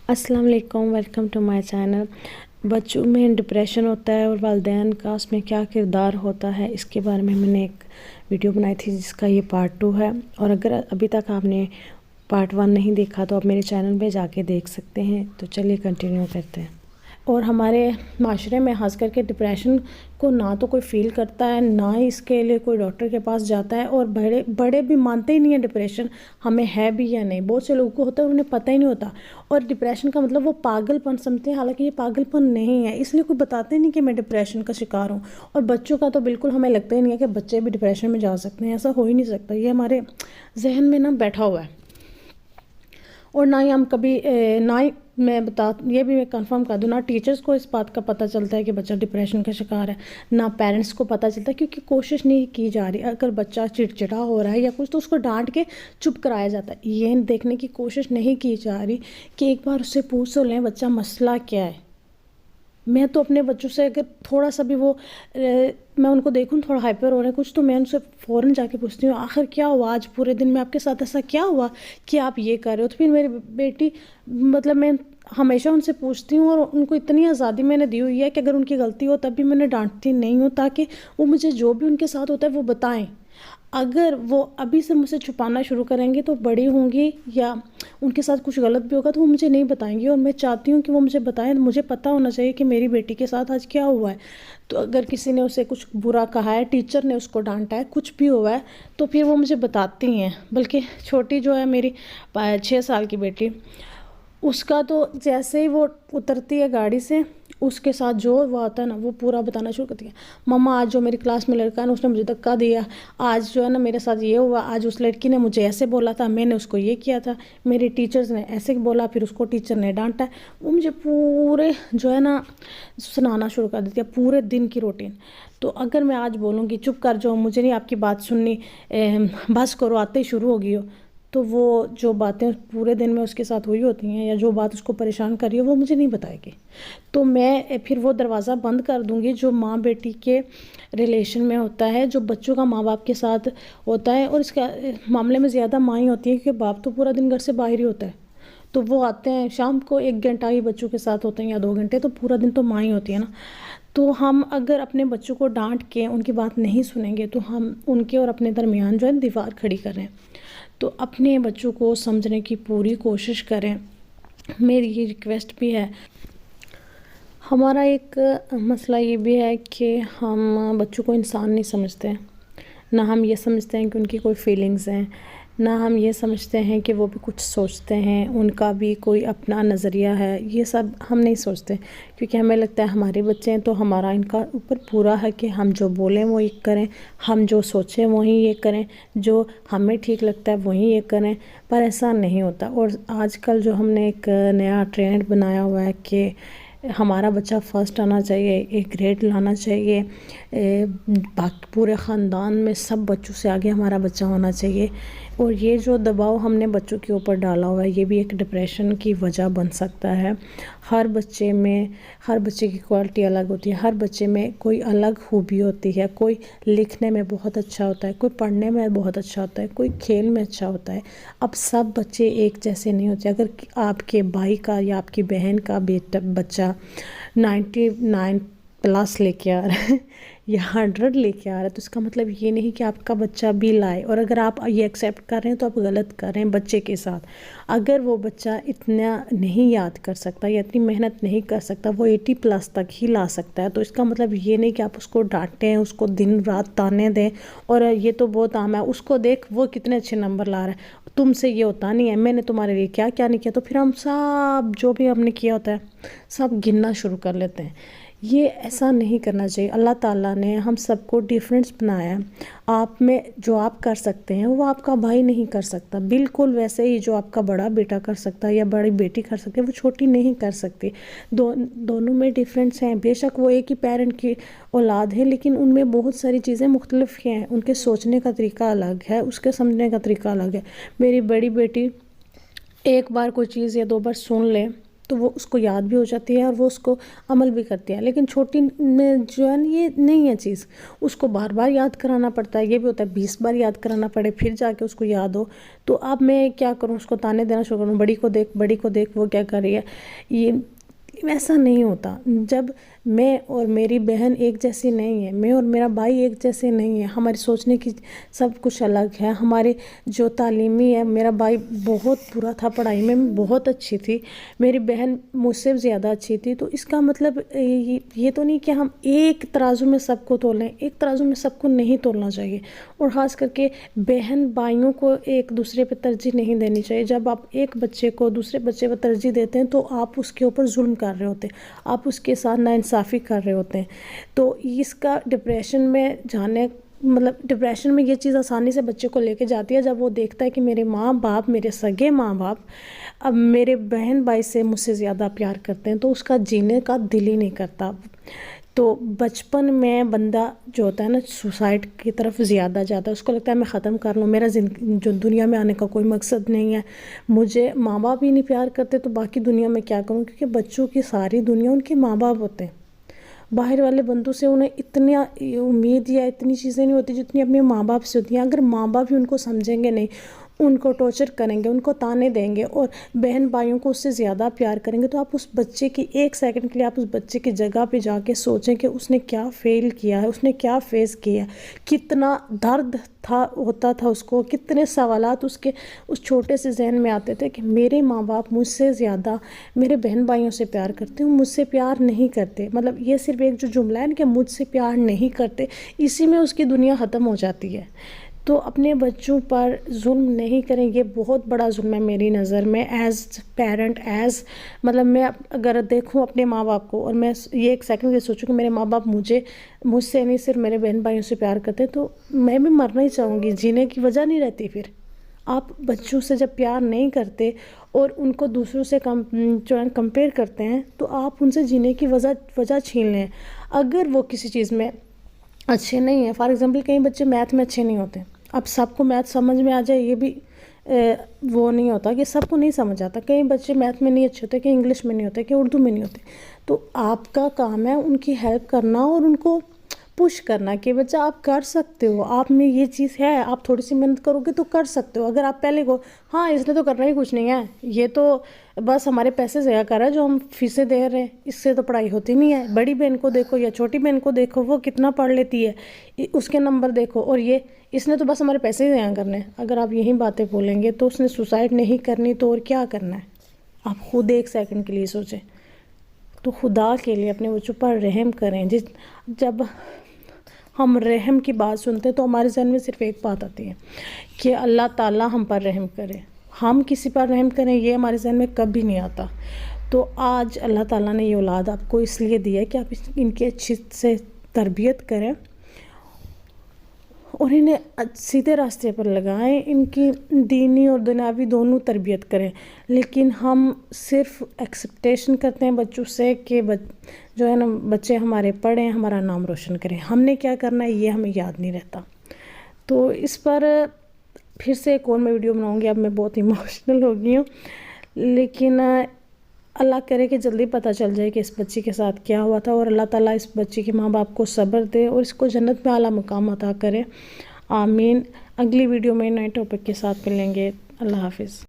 السلام علیکم، welcome to my channel. بچوں میں ڈپریشن ہوتا ہے اور والدین کا اس میں کیا کردار ہوتا ہے، اس کے بارے میں نے ایک ویڈیو بنائی تھی جس کا یہ پارٹ 2 ہے، اور اگر ابھی تک آپ نے پارٹ 1 نہیں دیکھا تو آپ میرے چینل پہ جا کے دیکھ سکتے ہیں۔ تو چلیے کنٹینیو کرتے ہیں۔ اور ہمارے معاشرے میں خاص کر کے ڈپریشن کو نہ تو کوئی فیل کرتا ہے، نہ ہی اس کے لیے کوئی ڈاکٹر کے پاس جاتا ہے، اور بڑے بھی مانتے ہی نہیں ہیں ڈپریشن ہمیں ہے بھی یا نہیں۔ بہت سے لوگوں کو ہوتا ہے، انہیں پتہ ہی نہیں ہوتا، اور ڈپریشن کا مطلب وہ پاگل پن سمجھتے ہیں، حالانکہ یہ پاگل پن نہیں ہے، اس لیے کوئی بتاتے نہیں کہ میں ڈپریشن کا شکار ہوں۔ اور بچوں کا تو بالکل ہمیں لگتا ہی نہیں ہے کہ بچے بھی ڈپریشن میں جا سکتے ہیں، ایسا ہو ہی نہیں سکتا، یہ ہمارے ذہن میں بیٹھا ہوا ہے۔ اور نہ ہی ہم کبھی نہ ہی یہ بھی میں کنفرم کر دوں، نہ ٹیچرز کو اس بات کا پتہ چلتا ہے کہ بچہ ڈپریشن کا شکار ہے، نہ پیرنٹس کو پتہ چلتا ہے، کیونکہ کوشش نہیں کی جا رہی۔ اگر بچہ چڑچڑا ہو رہا ہے یا کچھ تو اس کو ڈانٹ کے چپ کرایا جاتا ہے، یہ دیکھنے کی کوشش نہیں کی جا رہی کہ ایک بار اس سے پوچھ تو لیں بچہ مسئلہ کیا ہے۔ میں تو اپنے بچوں سے اگر تھوڑا سا بھی میں ان کو دیکھوں تھوڑا ہائپر ہو رہے ہیں کچھ، تو میں ان سے فوراً جا کے پوچھتی ہوں آخر کیا ہوا آج پورے دن میں آپ کے ساتھ ایسا کیا ہوا کہ آپ یہ کر رہے ہو۔ تو پھر میری بیٹی میں ہمیشہ ان سے پوچھتی ہوں، اور ان کو اتنی آزادی میں نے دی ہوئی ہے کہ اگر ان کی غلطی ہو تب بھی میں نے ڈانٹتی نہیں ہوں، تاکہ وہ مجھے جو بھی ان کے ساتھ ہوتا ہے وہ بتائیں۔ اگر وہ ابھی سے مجھ سے چھپانا شروع کریں گے تو بڑی ہوں گی یا ان کے ساتھ کچھ غلط بھی ہوگا تو وہ مجھے نہیں بتائیں گی، اور میں چاہتی ہوں کہ وہ مجھے بتائیں۔ مجھے پتہ ہونا چاہیے کہ میری بیٹی کے ساتھ آج کیا ہوا ہے۔ تو اگر کسی نے اسے کچھ برا کہا ہے، ٹیچر نے اس کو ڈانٹا ہے، کچھ بھی ہوا ہے، تو پھر وہ مجھے بتاتی ہیں۔ بلکہ چھوٹی جو ہے میری 6 سال کی بیٹی، اس کا تو جیسے ہی وہ اترتی ہے گاڑی سے، اس کے ساتھ جو ہوا ہوتا ہے نا وہ پورا بتانا شروع کرتی ہے۔ مما آج جو میری کلاس میں لڑکا ہے نا اس نے مجھے دھکا دیا، آج جو ہے نا میرے ساتھ یہ ہوا، آج اس لڑکی نے مجھے ایسے بولا تھا، میں نے اس کو یہ کیا تھا، میری ٹیچرز نے ایسے بولا، پھر اس کو ٹیچر نے ڈانٹا ہے۔ وہ مجھے پورے جو ہے نا سنانا شروع کر دیتی ہے، پورے دن کی روٹین۔ تو اگر میں آج بولوں گی چپ کر جاؤ، مجھے نہیں آپ کی بات سننی، بس کرو، آتے ہی شروع ہوگی ہو، تو وہ جو باتیں پورے دن میں اس کے ساتھ ہوئی ہوتی ہیں یا جو بات اس کو پریشان کر رہی ہے وہ مجھے نہیں بتائے گی۔ تو میں پھر وہ دروازہ بند کر دوں گی جو ماں بیٹی کے ریلیشن میں ہوتا ہے، جو بچوں کا ماں باپ کے ساتھ ہوتا ہے، اور اس کا معاملے میں زیادہ ماں ہی ہوتی ہے کیونکہ باپ تو پورا دن گھر سے باہر ہی ہوتا ہے۔ تو وہ آتے ہیں شام کو 1 گھنٹہ ہی بچوں کے ساتھ ہوتے ہیں یا 2 گھنٹے، تو پورا دن تو ماں ہی ہوتی ہے نا۔ تو ہم اگر اپنے بچوں کو ڈانٹ کے ان کی بات نہیں سنیں گے تو ہم ان کے اور اپنے درمیان جو ہے دیوار کھڑی کر رہے ہیں۔ تو اپنے بچوں کو سمجھنے کی پوری کوشش کریں، میری یہ ریکویسٹ بھی ہے۔ ہمارا ایک مسئلہ یہ بھی ہے کہ ہم بچوں کو انسان نہیں سمجھتے، نہ ہم یہ سمجھتے ہیں کہ ان کی کوئی فیلنگز ہیں، نہ ہم یہ سمجھتے ہیں کہ وہ بھی کچھ سوچتے ہیں، ان کا بھی کوئی اپنا نظریہ ہے، یہ سب ہم نہیں سوچتے، کیونکہ ہمیں لگتا ہے ہمارے بچے ہیں تو ہمارا ان کا اوپر پورا ہے کہ ہم جو بولیں وہ یہ کریں، ہم جو سوچیں وہی یہ کریں، جو ہمیں ٹھیک لگتا ہے وہی یہ کریں، پر ایسا نہیں ہوتا۔ اور آج کل جو ہم نے ایک نیا ٹرینڈ بنایا ہوا ہے کہ ہمارا بچہ فرسٹ آنا چاہیے، ایک گریڈ لانا چاہیے، باقی پورے خاندان میں سب بچوں سے آگے ہمارا بچہ ہونا چاہیے، اور یہ جو دباؤ ہم نے بچوں کے اوپر ڈالا ہوا ہے یہ بھی ایک ڈپریشن کی وجہ بن سکتا ہے۔ ہر بچے کی کوالٹی الگ ہوتی ہے، ہر بچے میں کوئی الگ خوبی ہوتی ہے، کوئی لکھنے میں بہت اچھا ہوتا ہے، کوئی پڑھنے میں بہت اچھا ہوتا ہے، کوئی کھیل میں اچھا ہوتا ہے۔ اب سب بچے ایک جیسے نہیں ہوتے۔ اگر آپ کے بھائی کا یا آپ کی بہن کا بچہ 99+ لے کے آ رہا ہے یا 100 لے کے آ رہا ہے تو اس کا مطلب یہ نہیں کہ آپ کا بچہ بھی لائے، اور اگر آپ یہ ایکسیپٹ کر رہے ہیں تو آپ غلط کر رہے ہیں بچے کے ساتھ۔ اگر وہ بچہ اتنا نہیں یاد کر سکتا یا اتنی محنت نہیں کر سکتا، وہ 80+ تک ہی لا سکتا ہے، تو اس کا مطلب یہ نہیں کہ آپ اس کو ڈانٹیں، اس کو دن رات تانے دیں، اور یہ تو بہت عام ہے، اس کو دیکھ وہ کتنے اچھے نمبر لا رہا ہے، تم سے یہ ہوتا نہیں ہے، میں نے تمہارے لیے کیا کیا نہیں کیا، تو پھر ہم سب جو بھی ہم نے کیا ہوتا ہے سب گننا شروع کر لیتے ہیں۔ یہ ایسا نہیں کرنا چاہیے۔ اللہ تعالیٰ نے ہم سب کو ڈیفرنس بنایا ہے، آپ میں جو آپ کر سکتے ہیں وہ آپ کا بھائی نہیں کر سکتا، بالکل ویسے ہی جو آپ کا بڑا بیٹا کر سکتا ہے یا بڑی بیٹی کر سکتی ہے وہ چھوٹی نہیں کر سکتی۔ دونوں میں ڈیفرنس ہیں، بے شک وہ ایک ہی پیرنٹ کی اولاد ہے، لیکن ان میں بہت ساری چیزیں مختلف ہیں، ان کے سوچنے کا طریقہ الگ ہے، اس کے سمجھنے کا طریقہ الگ ہے۔ میری بڑی بیٹی ایک بار کوئی چیز یا 2 بار سن لے تو وہ اس کو یاد بھی ہو جاتی ہے اور وہ اس کو عمل بھی کرتی ہے. لیکن چھوٹی میں جو ہے یہ نہیں ہے چیز, اس کو بار بار یاد کرانا پڑتا ہے. یہ بھی ہوتا ہے 20 بار یاد کرانا پڑے پھر جا کے اس کو یاد ہو. تو اب میں کیا کروں, اس کو تانے دینا شروع کروں, بڑی کو دیکھ وہ کیا کر رہی ہے. یہ ایسا نہیں ہوتا. جب میں اور میری بہن ایک جیسی نہیں ہے, میں اور میرا بھائی ایک جیسے نہیں ہیں, ہماری سوچنے کی سب کچھ الگ ہے. ہمارے جو تعلیمی ہے, میرا بھائی بہت برا تھا پڑھائی میں بہت اچھی تھی, میری بہن مجھ سے زیادہ اچھی تھی. تو اس کا مطلب یہ تو نہیں کہ ہم ایک ترازو میں سب کو تولیں, ایک ترازو میں سب کو نہیں تولنا چاہیے. اور خاص کر کے بہن بھائیوں کو ایک دوسرے پہ ترجیح نہیں دینی چاہیے. جب آپ ایک بچے کو دوسرے بچے پہ ترجیح دیتے ہیں تو آپ اس کے اوپر ظلم کر رہے ہوتے ہیں, آپ اس کے ساتھ ناانصافی کر رہے ہوتے ہیں. تو اس کا ڈپریشن میں جانے مطلب ڈپریشن میں یہ چیز آسانی سے بچے کو لے کے جاتی ہے جب وہ دیکھتا ہے کہ میرے ماں باپ, میرے سگے ماں باپ اب میرے بہن بھائی سے مجھ سے زیادہ پیار کرتے ہیں, تو اس کا جینے کا دل ہی نہیں کرتا. تو بچپن میں بندہ جو ہوتا ہے نا سوسائڈ کی طرف زیادہ جاتا ہے. اس کو لگتا ہے میں ختم کر لوں, میرا جو دنیا میں آنے کا کوئی مقصد نہیں ہے, مجھے ماں باپ ہی نہیں پیار کرتے تو باقی دنیا میں کیا کروں. کیونکہ بچوں کی ساری دنیا ان کے ماں باپ ہوتے ہیں. باہر والے بندوں سے انہیں اتنی امید یا اتنی چیزیں نہیں ہوتی جتنی اپنے ماں باپ سے ہوتی ہیں. اگر ماں باپ ہی ان کو سمجھیں گے نہیں, ان کو ٹارچر کریں گے, ان کو تانے دیں گے اور بہن بھائیوں کو اس سے زیادہ پیار کریں گے, تو آپ اس بچے کی ایک سیکنڈ کے لیے آپ اس بچے کی جگہ پہ جا کے سوچیں کہ اس نے کیا فیل کیا ہے, اس نے کیا فیس کیا ہے, کتنا درد ہوتا تھا اس کو, کتنے سوالات اس کے اس چھوٹے سے ذہن میں آتے تھے کہ میرے ماں باپ مجھ سے زیادہ میرے بہن بھائیوں سے پیار کرتے ہیں, مجھ سے پیار نہیں کرتے. مطلب یہ صرف ایک جو جملہ ہے نا کہ مجھ سے پیار نہیں کرتے, اسی میں اس کی دنیا ختم ہو جاتی ہے. تو اپنے بچوں پر ظلم نہیں کریں, یہ بہت بڑا ظلم ہے میری نظر میں. ایز پیرنٹ مطلب میں اگر دیکھوں اپنے ماں باپ کو اور میں یہ ایک سیکنڈ یہ سوچوں کہ میرے ماں باپ مجھ سے نہیں صرف میرے بہن بھائیوں سے پیار کرتے, تو میں بھی مرنا ہی چاہوں گی, جینے کی وجہ نہیں رہتی. پھر آپ بچوں سے جب پیار نہیں کرتے اور ان کو دوسروں سے کمپیئر کرتے ہیں تو آپ ان سے جینے کی وجہ چھین لیں. اگر وہ کسی چیز میں اچھے نہیں ہیں, فار ایگزامپل کئی بچے میتھ میں اچھے نہیں ہوتے, اب سب کو میتھ سمجھ میں آ جائے یہ بھی وہ نہیں ہوتا کہ سب کو نہیں سمجھ آتا. کئی بچے میتھ میں نہیں اچھے ہوتے, کہ انگلش میں نہیں ہوتے, کہ اردو میں نہیں ہوتے. تو آپ کا کام ہے ان کی ہیلپ کرنا اور ان کو پش کرنا کہ بچہ آپ کر سکتے ہو, آپ میں یہ چیز ہے, آپ تھوڑی سی محنت کرو گے تو کر سکتے ہو. اگر آپ پہلے کو ہاں اس نے تو کرنا ہی کچھ نہیں ہے, یہ تو بس ہمارے پیسے ضائع کر رہا ہے جو ہم فیسیں دے رہے ہیں, اس سے تو پڑھائی ہوتی نہیں ہے. بڑی بہن کو دیکھو یا چھوٹی بہن کو دیکھو, وہ کتنا پڑھ لیتی ہے, اس کے نمبر دیکھو, اور یہ اس نے تو بس ہمارے پیسے ہی ضائع کرنے ہیں. اگر آپ یہی باتیں بولیں گے تو اس نے سوسائڈ نہیں کرنی تو اور کیا کرنا ہے. آپ خود ایک سیکنڈ کے لیے سوچیں. تو خدا کے لیے اپنے بچوں پر رحم کریں. جب ہم رحم کی بات سنتے ہیں تو ہمارے ذہن میں صرف ایک بات آتی ہے کہ اللہ تعالیٰ ہم پر رحم کرے. ہم کسی پر رحم کریں یہ ہمارے ذہن میں کبھی نہیں آتا. تو آج اللہ تعالیٰ نے یہ اولاد آپ کو اس لیے دی ہے کہ آپ ان کی اچھی سے تربیت کریں اور انہیں سیدھے راستے پر لگائیں, ان کی دینی اور دنیاوی دونوں تربیت کریں. لیکن ہم صرف ایکسپیکٹیشن کرتے ہیں بچوں سے کہ جو ہے نا بچے ہمارے پڑھیں, ہمارا نام روشن کریں. ہم نے کیا کرنا ہے یہ ہمیں یاد نہیں رہتا. تو اس پر پھر سے ایک اور میں ویڈیو بناؤں گی. اب میں بہت ایموشنل ہو گئی ہوں, لیکن اللہ کرے کہ جلدی پتہ چل جائے کہ اس بچی کے ساتھ کیا ہوا تھا, اور اللہ تعالیٰ اس بچی کے ماں باپ کو صبر دے اور اس کو جنت میں اعلیٰ مقام عطا کرے. آمین. اگلی ویڈیو میں نئے ٹاپک کے ساتھ ملیں گے. اللہ حافظ.